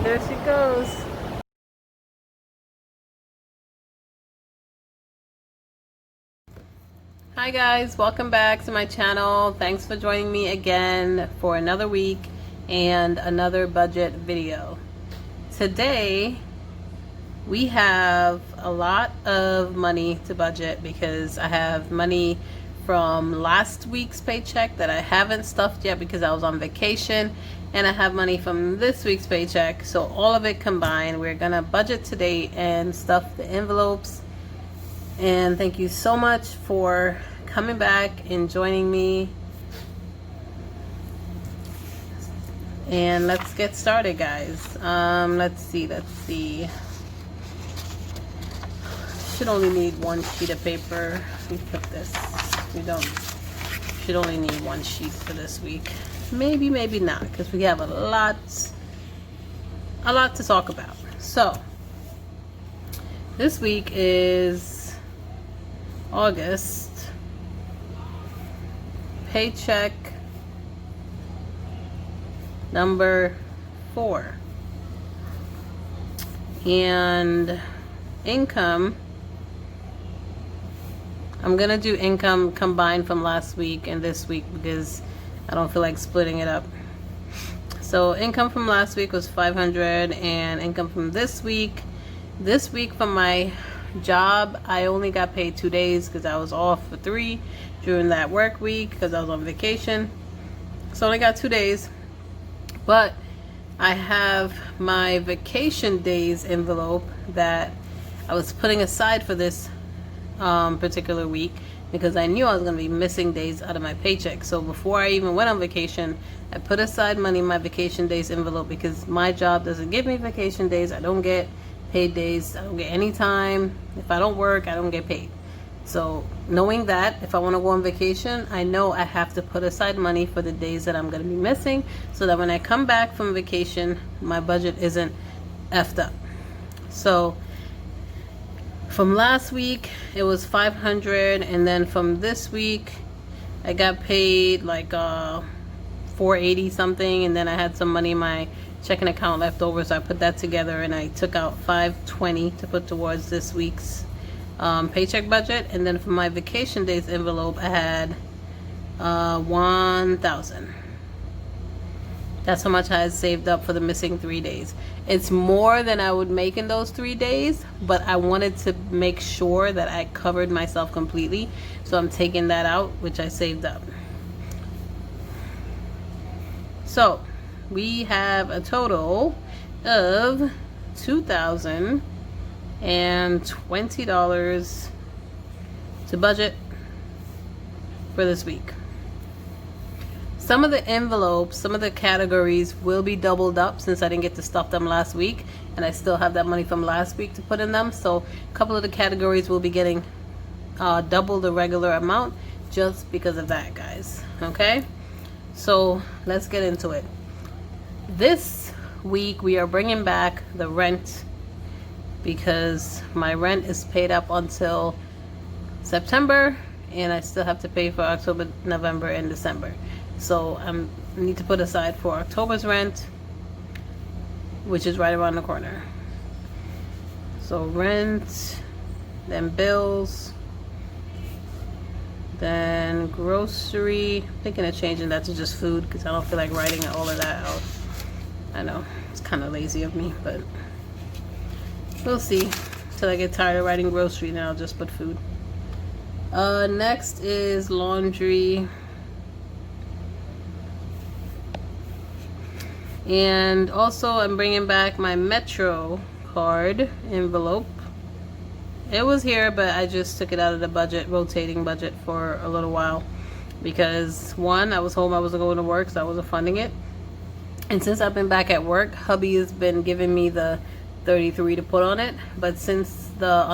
There she goes. Hi guys, welcome back to my channel. Thanks for joining me again for another week and another budget video. Today we have a lot of money to budget because I have money from last week's paycheck that I haven't stuffed yet because I was on vacation, and I have money from this week's paycheck. So all of it combined, we're gonna budget today and stuff the envelopes. And thank you so much for coming back and joining me. And let's get started, guys. Let's see. Should only need one sheet of paper. We put this. We don't. Should only need one sheet for this week. Maybe not, because we have a lot to talk about. So this week is August. Paycheck number 4. And income, I'm gonna do income combined from last week and this week because I don't feel like splitting it up. So income from last week was 500, and income from this week from my job, I only got paid 2 days because I was off for 3 during that work week because I was on vacation. So I only got 2 days, but I have my vacation days envelope that I was putting aside for this particular week because I knew I was going to be missing days out of my paycheck. So before I even went on vacation, I put aside money in my vacation days envelope because my job doesn't give me vacation days. I don't get paid days. I don't get any time. If I don't work, I don't get paid. So knowing that if I want to go on vacation, I know I have to put aside money for the days that I'm going to be missing so that when I come back from vacation, my budget isn't effed up. So from last week it was 500, and then from this week I got paid like 480 something, and then I had some money in my checking account left over, so I put that together and I took out 520 to put towards this week's paycheck budget. And then for my vacation days envelope I had 1,000. That's how much I had saved up for the missing 3 days. It's more than I would make in those 3 days, but I wanted to make sure that I covered myself completely. So I'm taking that out, which I saved up. So we have a total of $2,020 to budget for this week. Some of the envelopes, some of the categories will be doubled up since I didn't get to stuff them last week, and I still have that money from last week to put in them. So a couple of the categories will be getting double the regular amount just because of that, guys. Okay, so let's get into it. This week we are bringing back the rent because my rent is paid up until September, and I still have to pay for October, November, and December. So I need to put aside for October's rent, which is right around the corner. So rent, then bills, then And grocery, thinking of changing that to just food because I don't feel like writing all of that out. I know, it's kind of lazy of me, but we'll see. Till I get tired of writing grocery, then I'll just put food. Next is laundry. And also I'm bringing back my Metro card envelope. It was here, but I just took it out of the budget, rotating budget for a little while. Because one, I was home, I wasn't going to work, so I wasn't funding it. And since I've been back at work, hubby has been giving me the 33 to put on it, but since the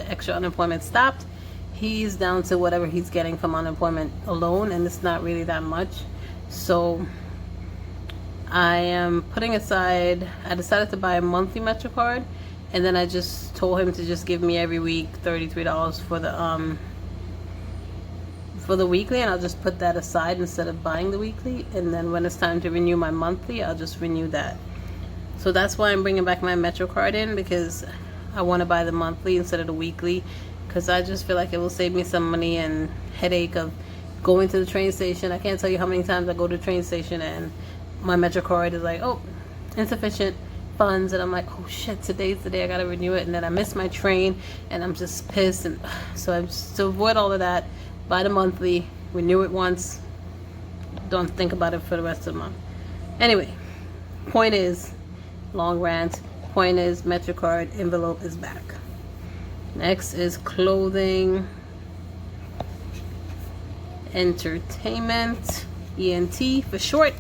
extra unemployment stopped, he's down to whatever he's getting from unemployment alone, and it's not really that much. So I am putting aside, I decided to buy a monthly Metro card, and then I just told him to just give me every week $33 for the weekly, and I'll just put that aside instead of buying the weekly, and then when it's time to renew my monthly, I'll just renew that. So that's why I'm bringing back my Metro card in, because I want to buy the monthly instead of the weekly, because I just feel like it will save me some money and headache of going to the train station. I can't tell you how many times I go to the train station and my Metro card is like, oh, insufficient funds, and I'm like, oh shit, today's the day I gotta renew it, and then I miss my train and I'm just pissed. And so I just, to avoid all of that, buy the monthly, renew it once, don't think about it for the rest of the month. Anyway, point is, long rant, point is, Metro card envelope is back. Next is clothing, entertainment, ENT for short,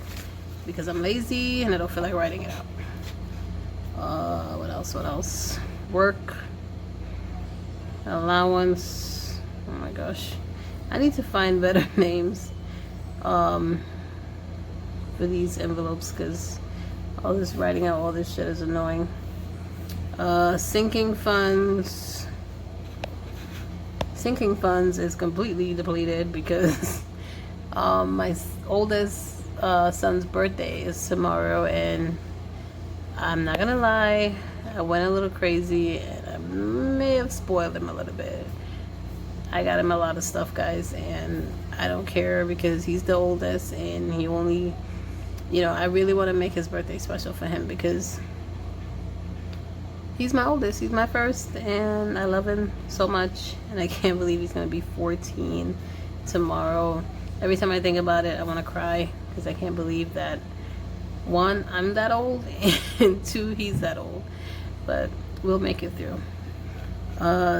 because I'm lazy and I don't feel like writing it out. What else? Work, allowance. Oh my gosh, I need to find better names for these envelopes, because all this writing out all this shit is annoying. Sinking funds. Sinking funds is completely depleted because my oldest son's birthday is tomorrow, and I'm not gonna lie, I went a little crazy and I may have spoiled him a little bit. I got him a lot of stuff, guys, and I don't care because he's the oldest and he only, you know, I really want to make his birthday special for him because he's my oldest, he's my first, and I love him so much, and I can't believe he's gonna be 14 tomorrow. Every time I think about it, I want to cry because I can't believe that, one, I'm that old, and two, he's that old, but we'll make it through.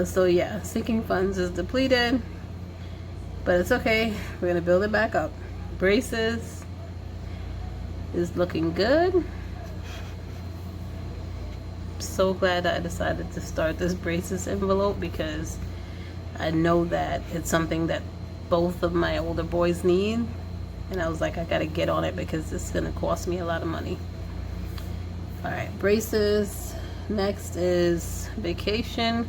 So yeah, sinking funds is depleted, but it's okay, we're gonna build it back up. Braces is looking good. So glad I decided to start this braces envelope because I know that it's something that both of my older boys need, and I was like, I gotta get on it because it's gonna cost me a lot of money. All right, braces. Next is vacation.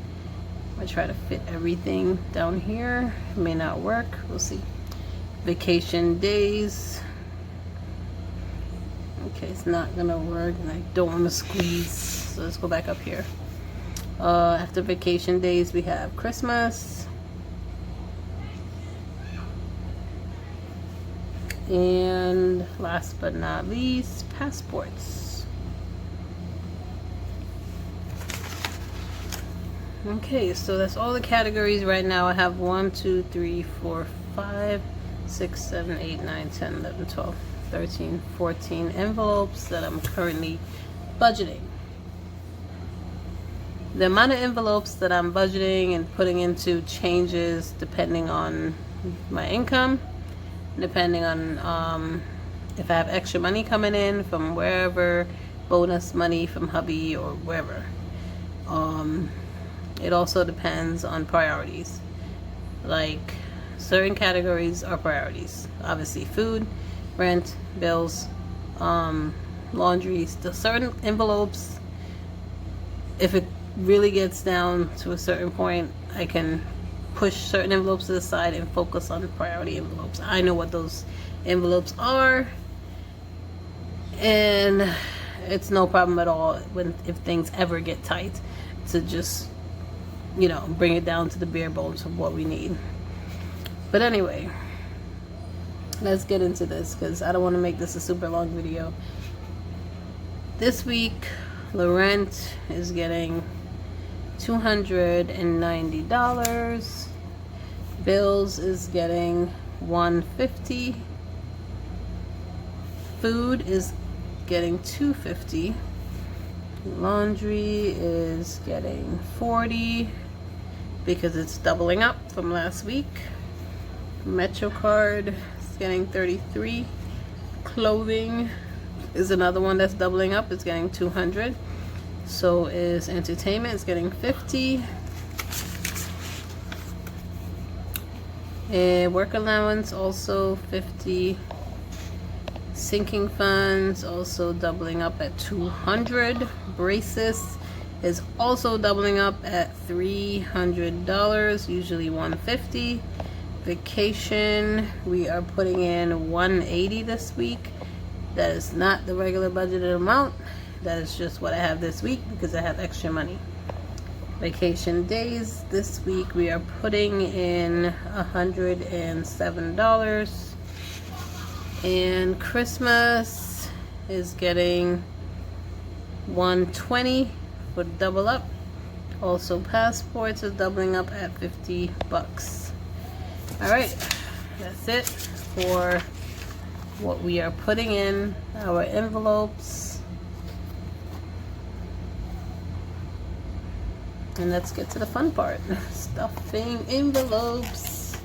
I try to fit everything down here. It may not work, we'll see. Vacation days. Okay, it's not gonna work, and I don't want to squeeze, so let's go back up here. After vacation days, we have Christmas, and last but not least, passports. Okay, so that's all the categories right now. I have 1, 2, 3, 4, 5, 6, 7, 8, 9, 10, 11, 12, 13, 14 envelopes that I'm currently budgeting. The amount of envelopes that I'm budgeting and putting into changes depending on my income, depending on if I have extra money coming in from wherever, bonus money from hubby or wherever. It also depends on priorities. Like, certain categories are priorities. Obviously, food, rent, bills, laundry. The certain envelopes, if it really gets down to a certain point, I can push certain envelopes to the side and focus on priority envelopes. I know what those envelopes are, and it's no problem at all if things ever get tight to just, you know, bring it down to the bare bones of what we need. But anyway, let's get into this because I don't want to make this a super long video. This week, the rent is getting $290. Bills is getting $150. Food is getting $250. Laundry is getting $40 because it's doubling up from last week. MetroCard is getting $33. Clothing is another one that's doubling up. It's getting $200. So is entertainment. It's getting $50. Work allowance also $50. Sinking funds also doubling up at $200. Braces is also doubling up at $300, usually $150. Vacation, we are putting in $180 this week. That is not the regular budgeted amount. That is just what I have this week because I have extra money. Vacation days this week we are putting in $107. And Christmas is getting $120 for double up. Also passports are doubling up at $50. Alright, that's it for what we are putting in our envelopes. And let's get to the fun part. Stuffing envelopes.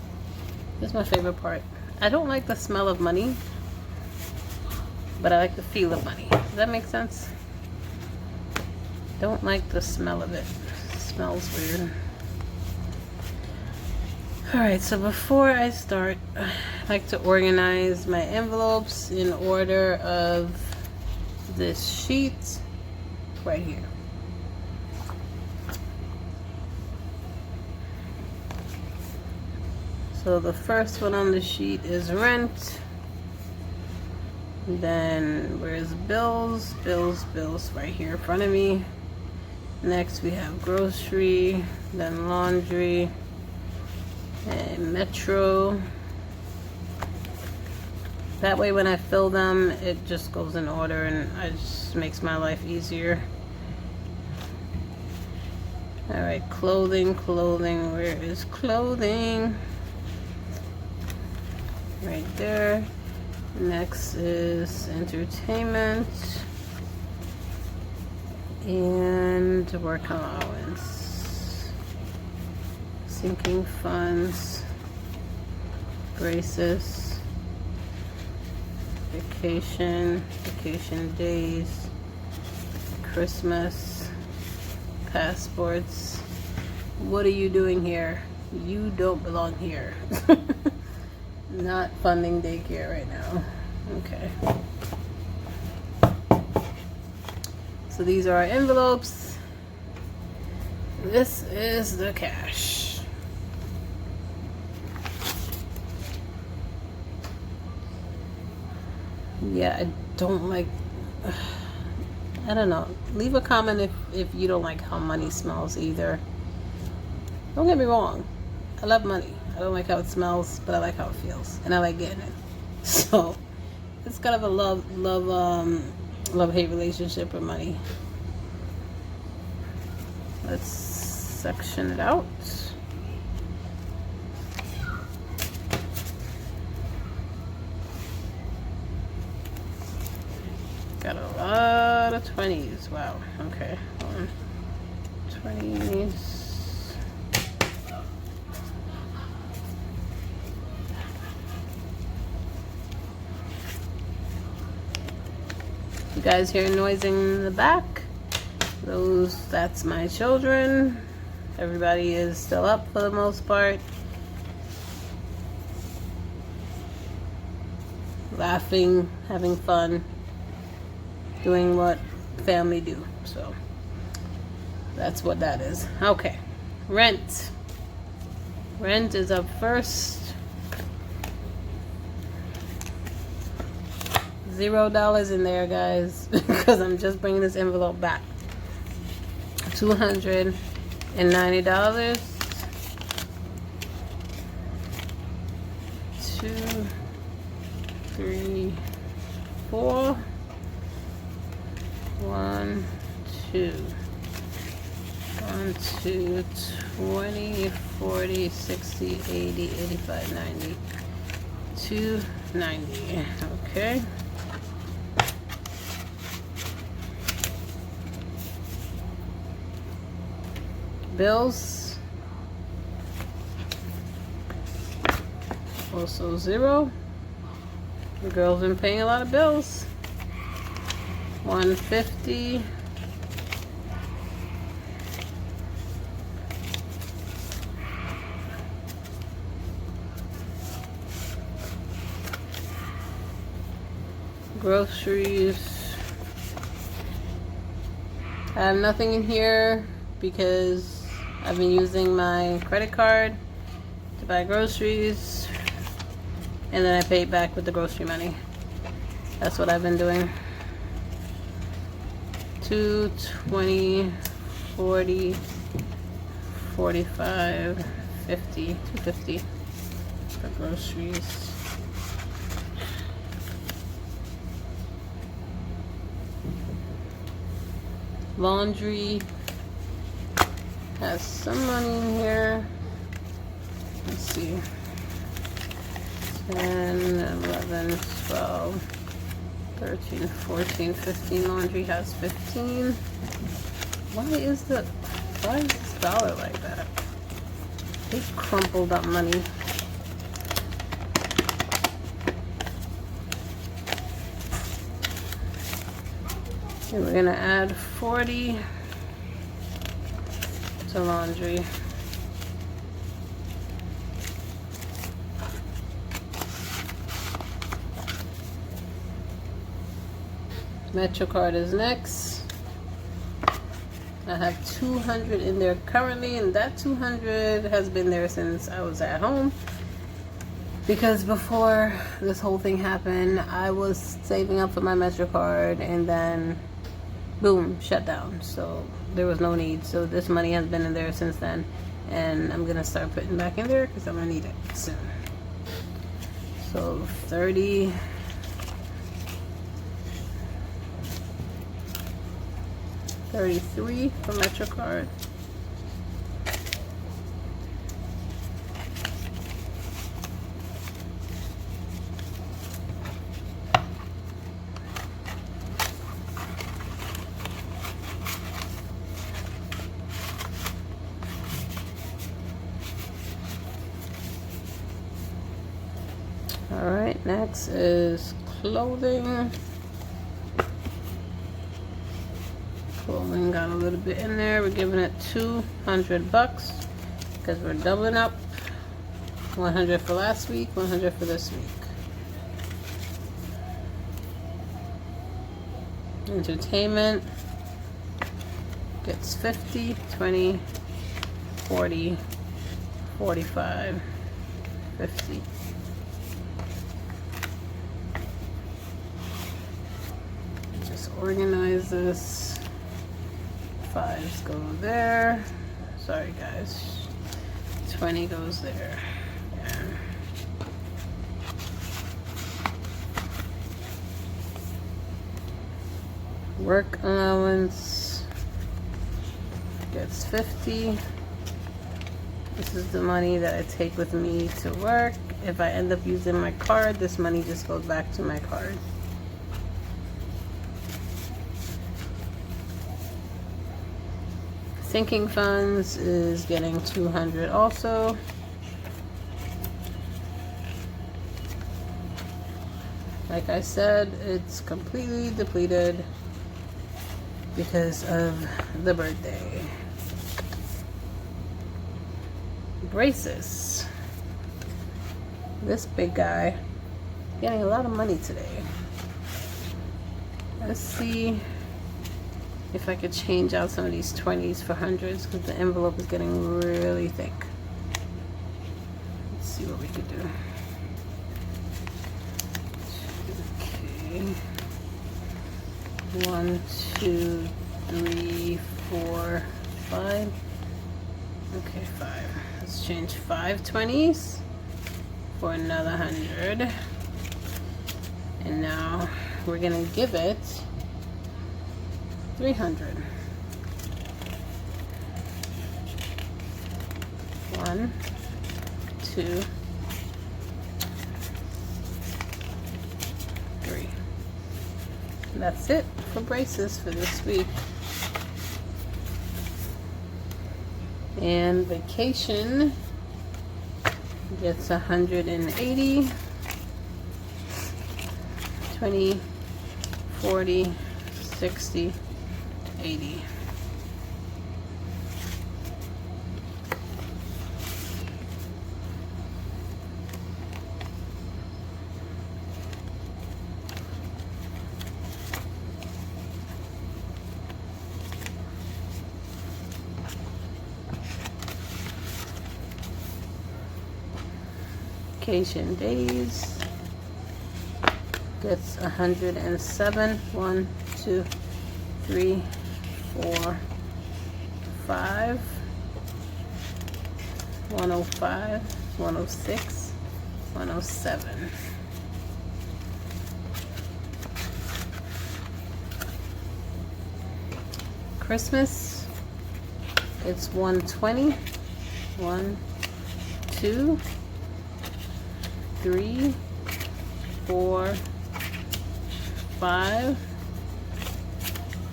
This is my favorite part. I don't like the smell of money, but I like the feel of money. Does that make sense? Don't like the smell of it. It smells weird. Alright, so before I start, I like to organize my envelopes in order of this sheet right here. So the first one on the sheet is rent. Then where's bills? Bills right here in front of me. Next we have grocery, then laundry, and metro. That way when I fill them, it just goes in order and it just makes my life easier. Alright, clothing, where is clothing? Right there. Next is entertainment and work allowance, sinking funds, braces, vacation days, Christmas, passports. What are you doing here? You don't belong here. Not funding daycare right now. Okay. So these are our envelopes. This is the cash. Yeah, I don't like, I don't know. Leave a comment if you don't like how money smells either. Don't get me wrong. I love money. I don't like how it smells, but I like how it feels, and I like getting it. So it's kind of a love-hate relationship with money. Let's section it out. Got a lot of 20s. Wow. Okay. 20s. You guys hear noise in the back? That's my children. Everybody is still up for the most part. Laughing, having fun, doing what family do. So that's what that is. Okay. Rent. Rent is up first. $0 in there, guys, because I'm just bringing this envelope back. $290. 2, 3, 4. 1, 2. 1, 2, 20, 40, 60, 80, 85, 90. 290. Okay. Bills. Also 0. The girl's been paying a lot of bills. 150. Groceries. I have nothing in here because I've been using my credit card to buy groceries, and then I pay it back with the grocery money. That's what I've been doing. 2, 20, 40, 45, 50, 250 for groceries. Laundry has some money in here. Let's see. 10, 11, 12, 13, 14, 15. Laundry has 15. Why is this dollar like that? They crumpled up money. And we're gonna add 40 to laundry. MetroCard is next. I have 200 in there currently, and that 200 has been there since I was at home. Because before this whole thing happened, I was saving up for my MetroCard, and then boom, shut down. So there was no need. So this money has been in there since then, and I'm gonna start putting back in there because I'm gonna need it soon. So 30. 33 for MetroCard. All right, next is clothing. Clothing got a little bit in there. We're giving it $200 because we're doubling up. 100 for last week, 100 for this week. Entertainment gets 50, 20, 40, 45, 50. Just organize this. 5s go there. Sorry guys. 20 goes there. Yeah. Work allowance gets 50. This is the money that I take with me to work. If I end up using my card, this money just goes back to my card. Sinking funds is getting 200 also. Like I said, it's completely depleted because of the birthday. Braces. This big guy getting a lot of money today. Let's see if I could change out some of these 20s for 100s because the envelope is getting really thick. Let's see what we could do. Okay. 1, 2, 3, 4, 5. Okay, 5. Let's change 5 20s for another 100. And now we're gonna give it 300. 1, 2, 3. And that's it for braces for this week. And vacation gets 180, 20, 40, 60, 80. Vacation days gets 107. 1, 2, 3, 4, 5. 105, 106, 107. Christmas, it's 120. 1, 2, 3, 4, 5,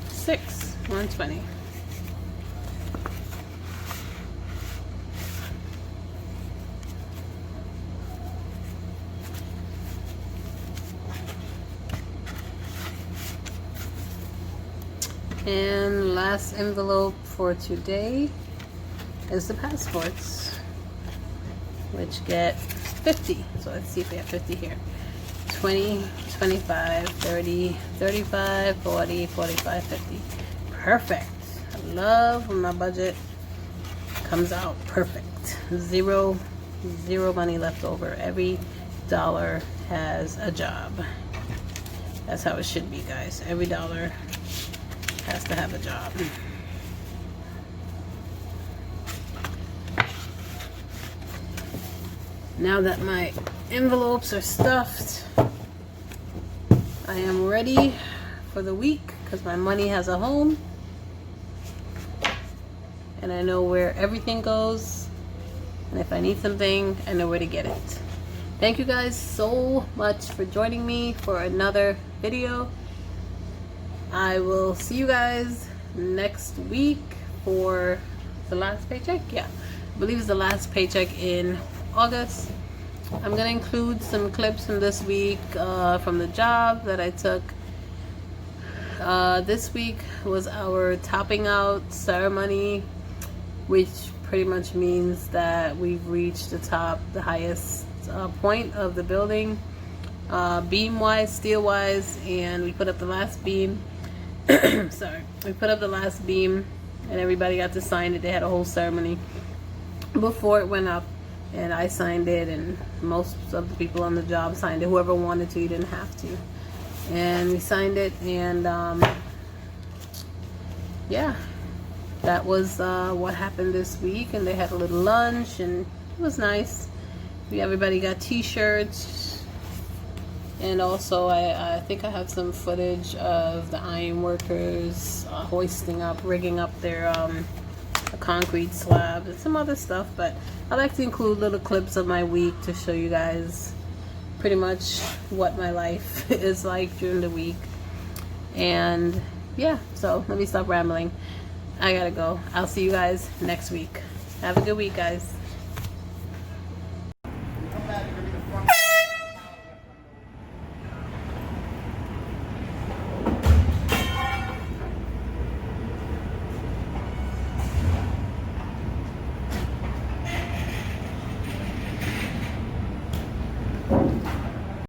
6. 120. And last envelope for today is the passports, which get 50. So let's see if we have 50 here. 20, 25, 30, 35, 40, 45, 50. Perfect. I love when my budget comes out perfect. Zero money left over. Every dollar has a job. That's how it should be, guys. Every dollar has to have a job. Now that my envelopes are stuffed, I am ready for the week because my money has a home and I know where everything goes, and if I need something, I know where to get it. Thank you guys so much for joining me for another video. I will see you guys next week for the last paycheck. Yeah, I believe it's the last paycheck in August. I'm gonna include some clips from this week from the job that I took. This week was our topping out ceremony, which pretty much means that we've reached the top, the highest point of the building, beam wise, steel wise, and we put up the last beam. Sorry, we put up the last beam and everybody got to sign it. They had a whole ceremony before it went up, and I signed it, and most of the people on the job signed it. Whoever wanted to, you didn't have to. And we signed it, and yeah, that was what happened this week. And they had a little lunch, and it was nice. Everybody got t-shirts, and also I think I have some footage of the iron workers hoisting up, rigging up their a concrete slab and some other stuff. But I like to include little clips of my week to show you guys pretty much what my life is like during the week. And yeah, so let me stop rambling. I gotta go. I'll see you guys next week. Have a good week, guys.